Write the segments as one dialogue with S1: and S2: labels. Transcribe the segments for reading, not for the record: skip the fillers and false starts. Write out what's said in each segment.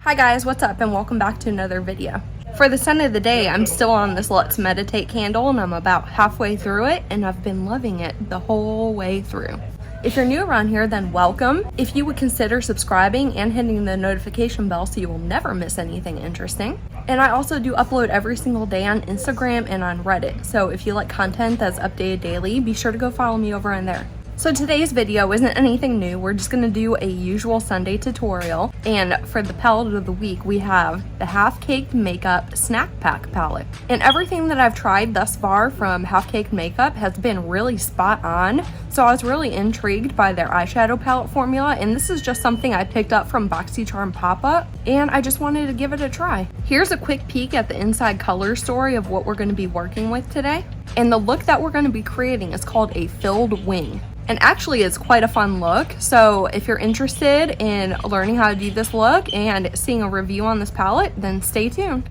S1: Hi guys, what's up and welcome back to another video. For the scent of the day, I'm still on this Let's Meditate candle and I'm about halfway through it and I've been loving it the whole way through. If you're new around here, then welcome. If you would consider subscribing and hitting the notification bell so you will never miss anything interesting. And I also do upload every single day on Instagram and on Reddit. So if you like content that's updated daily, be sure to go follow me over in there. So today's video isn't anything new. We're just gonna do a usual Sunday tutorial. And for the palette of the week, we have the Half Caked Makeup Snack Pack palette. And everything that I've tried thus far from Half Caked Makeup has been really spot on. So I was really intrigued by their eyeshadow palette formula. And this is just something I picked up from BoxyCharm pop-up. And I just wanted to give it a try. Here's a quick peek at the inside color story of what we're gonna be working with today. And the look that we're gonna be creating is called a filled wing. And actually it's quite a fun look, so if you're interested in learning how to do this look and seeing a review on this palette, then stay tuned.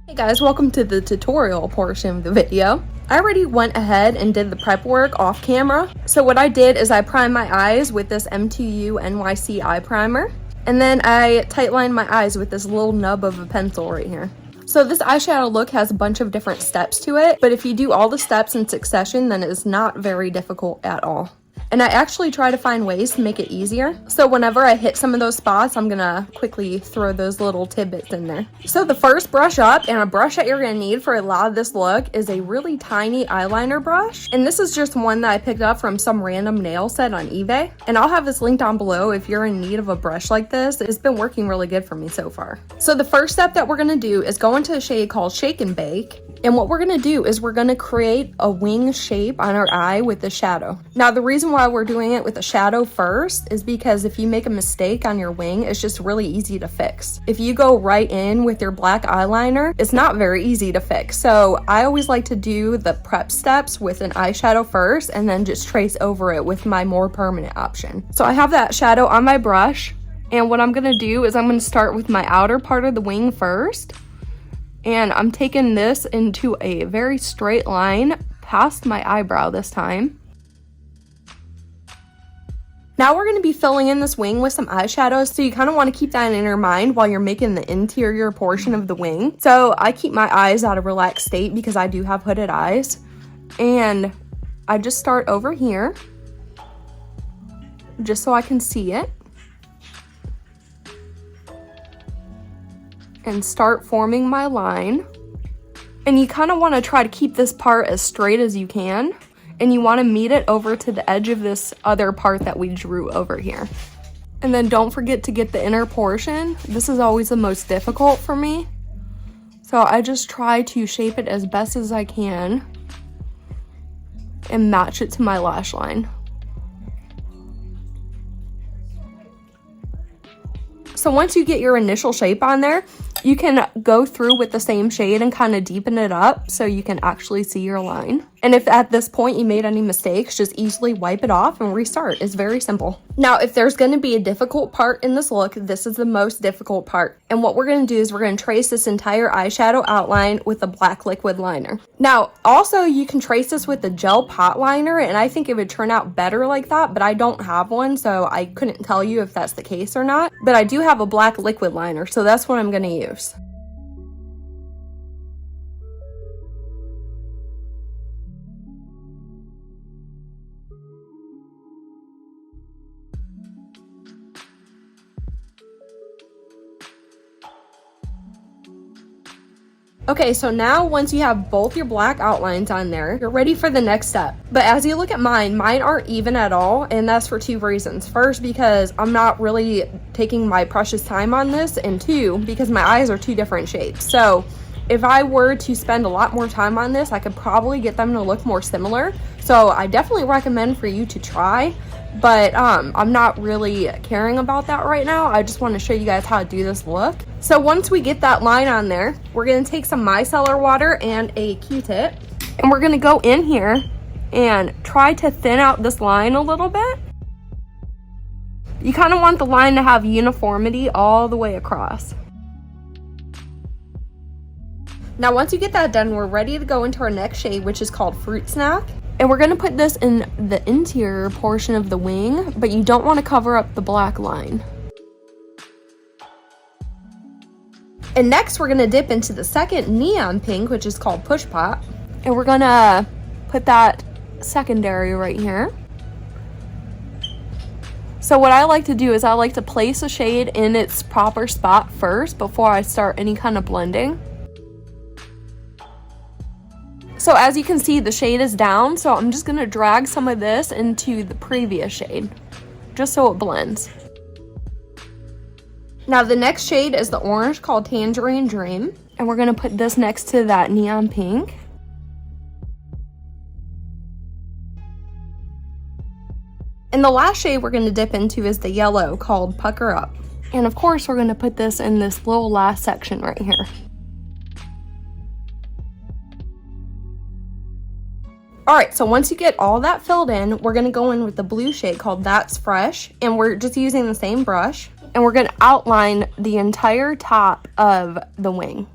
S1: Hey guys, welcome to the tutorial portion of the video. I already went ahead and did the prep work off camera. So what I did is I primed my eyes with this M2Ü NYC eye primer, and then I tightlined my eyes with this little nub of a pencil right here. So this eyeshadow look has a bunch of different steps to it, but if you do all the steps in succession, then it's not very difficult at all. And I actually try to find ways to make it easier. So whenever I hit some of those spots, I'm gonna quickly throw those little tidbits in there. So the first brush up, and a brush that you're gonna need for a lot of this look, is a really tiny eyeliner brush. And this is just one that I picked up from some random nail set on eBay. And I'll have this link down below if you're in need of a brush like this. It's been working really good for me so far. So the first step that we're gonna do is go into a shade called Shake and Bake. And what we're gonna do is we're gonna create a wing shape on our eye with the shadow. Now the reason why we're doing it with a shadow first is because if you make a mistake on your wing, it's just really easy to fix. If you go right in with your black eyeliner, it's not very easy to fix. So I always like to do the prep steps with an eyeshadow first and then just trace over it with my more permanent option. So I have that shadow on my brush, and what I'm gonna do is I'm gonna start with my outer part of the wing first. And I'm taking this into a very straight line past my eyebrow this time. Now we're going to be filling in this wing with some eyeshadows, so you kind of want to keep that in your mind while you're making the interior portion of the wing. So I keep my eyes at a relaxed state because I do have hooded eyes. And I just start over here, just so I can see it. And start forming my line. And you kind of want to try to keep this part as straight as you can, and you want to meet it over to the edge of this other part that we drew over here. And then don't forget to get the inner portion. This is always the most difficult for me, so I just try to shape it as best as I can and match it to my lash line. So once you get your initial shape on there, you can go through with the same shade and kind of deepen it up so you can actually see your line. And if at this point you made any mistakes, just easily wipe it off and restart. It's very simple. Now, if there's going to be a difficult part in this look, this is the most difficult part. And what we're going to do is we're going to trace this entire eyeshadow outline with a black liquid liner. Now, also you can trace this with a gel pot liner, and I think it would turn out better like that, but I don't have one, so I couldn't tell you if that's the case or not. But I do have a black liquid liner, so that's what I'm going to use. Okay, so now once you have both your black outlines on there, you're ready for the next step. But as you look at mine aren't even at all, and that's for two reasons. First, because I'm not really taking my precious time on this, and two, because my eyes are two different shapes. So if I were to spend a lot more time on this, I could probably get them to look more similar. So I definitely recommend for you to try, but I'm not really caring about that right now. I just want to show you guys how to do this look. So once we get that line on there, we're going to take some micellar water and a Q-tip, and we're going to go in here and try to thin out this line a little bit. You kind of want the line to have uniformity all the way across. Now once you get that done, we're ready to go into our next shade, which is called Fruit Snack. And we're going to put this in the interior portion of the wing, but you don't want to cover up the black line. And next we're gonna dip into the second neon pink, which is called Push Pop. And we're gonna put that secondary right here. So what I like to do is I like to place a shade in its proper spot first before I start any kind of blending. So as you can see, the shade is down, so I'm just gonna drag some of this into the previous shade, just so it blends. Now the next shade is the orange called Tangerine Dream, and we're gonna put this next to that neon pink. And the last shade we're going to dip into is the yellow called Pucker Up. And of course, we're going to put this in this little last section right here. Alright, so once you get all that filled in, we're going to go in with the blue shade called That's Fresh. And we're just using the same brush. And we're going to outline the entire top of the wing.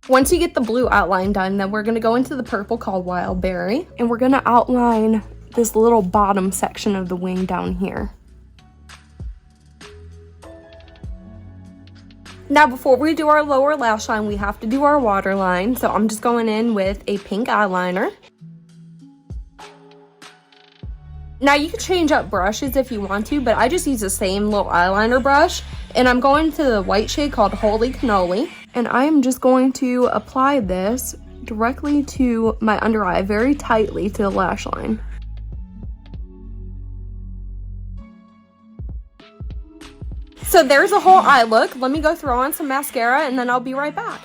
S1: Once you get the blue outline done, then we're going to go into the purple called Wild Berry, and we're going to outline this little bottom section of the wing down here. Now before we do our lower lash line, we have to do our waterline, so I'm just going in with a pink eyeliner. Now you can change up brushes if you want to, but I just use the same little eyeliner brush, and I'm going to the white shade called Holy Cannoli. And I am just going to apply this directly to my under eye, very tightly to the lash line. So there's a whole eye look. Let me go throw on some mascara and then I'll be right back.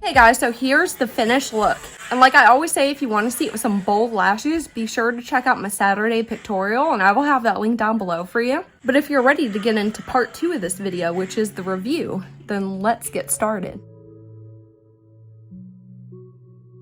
S1: Hey guys, so here's the finished look. And like I always say, if you want to see it with some bold lashes, be sure to check out my Saturday pictorial, and I will have that link down below for you. But if you're ready to get into part 2 of this video, which is the review, then let's get started.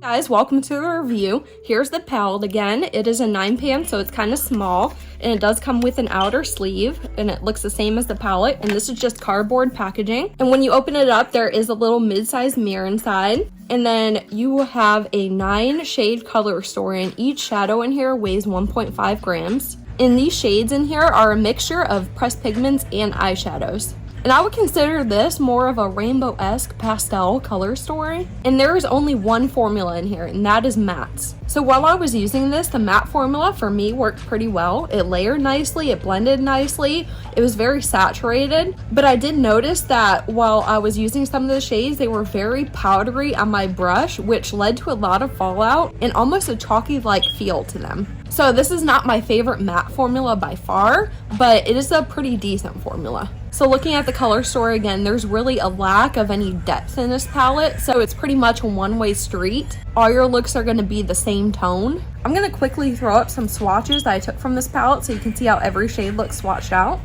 S1: Guys, welcome to the review. Here's the palette again. It is a 9-pan, so it's kind of small, and it does come with an outer sleeve, and it looks the same as the palette, and this is just cardboard packaging. And when you open it up, there is a little mid-sized mirror inside, and then you will have a 9-shade color story, and each shadow in here weighs 1.5 grams. And these shades in here are a mixture of pressed pigments and eyeshadows. And I would consider this more of a rainbow-esque pastel color story. And there is only one formula in here, and that is mattes. So while I was using this, the matte formula for me worked pretty well. It layered nicely, it blended nicely, it was very saturated. But I did notice that while I was using some of the shades, they were very powdery on my brush, which led to a lot of fallout and almost a chalky-like feel to them. So this is not my favorite matte formula by far, but it is a pretty decent formula. So looking at the color story again, there's really a lack of any depth in this palette, so it's pretty much a one-way street. All your looks are going to be the same tone. I'm going to quickly throw up some swatches that I took from this palette so you can see how every shade looks swatched out.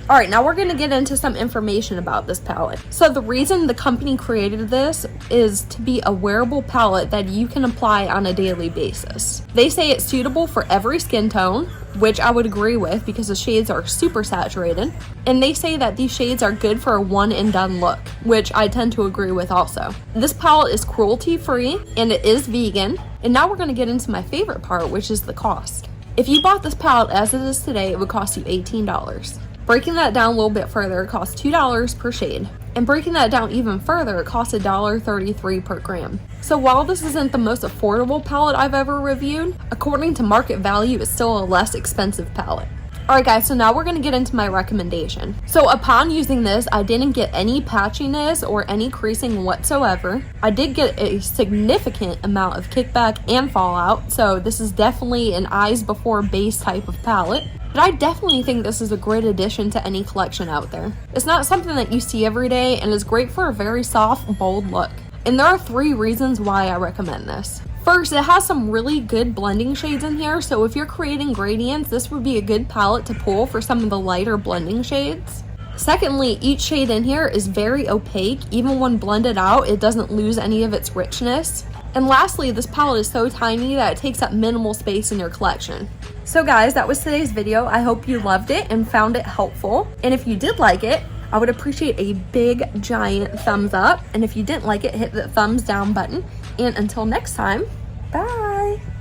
S1: Alright, now we're going to get into some information about this palette. So the reason the company created this is to be a wearable palette that you can apply on a daily basis. They say it's suitable for every skin tone, which I would agree with because the shades are super saturated. And they say that these shades are good for a one and done look, which I tend to agree with also. This palette is cruelty free and it is vegan. And now we're going to get into my favorite part, which is the cost. If you bought this palette as it is today, it would cost you $18. Breaking that down a little bit further, it costs $2 per shade. And breaking that down even further, it costs $1.33 per gram. So while this isn't the most affordable palette I've ever reviewed, according to market value, it's still a less expensive palette. Alright guys, so now we're going to get into my recommendation. So upon using this, I didn't get any patchiness or any creasing whatsoever. I did get a significant amount of kickback and fallout, so this is definitely an eyes before base type of palette. But I definitely think this is a great addition to any collection out there. It's not something that you see every day and is great for a very soft, bold look. And there are 3 reasons why I recommend this. First, it has some really good blending shades in here, so if you're creating gradients, this would be a good palette to pull for some of the lighter blending shades. Secondly, each shade in here is very opaque. Even when blended out, it doesn't lose any of its richness. And lastly, this palette is so tiny that it takes up minimal space in your collection. So guys, that was today's video. I hope you loved it and found it helpful. And if you did like it, I would appreciate a big giant thumbs up. And if you didn't like it, hit the thumbs down button. And until next time, bye.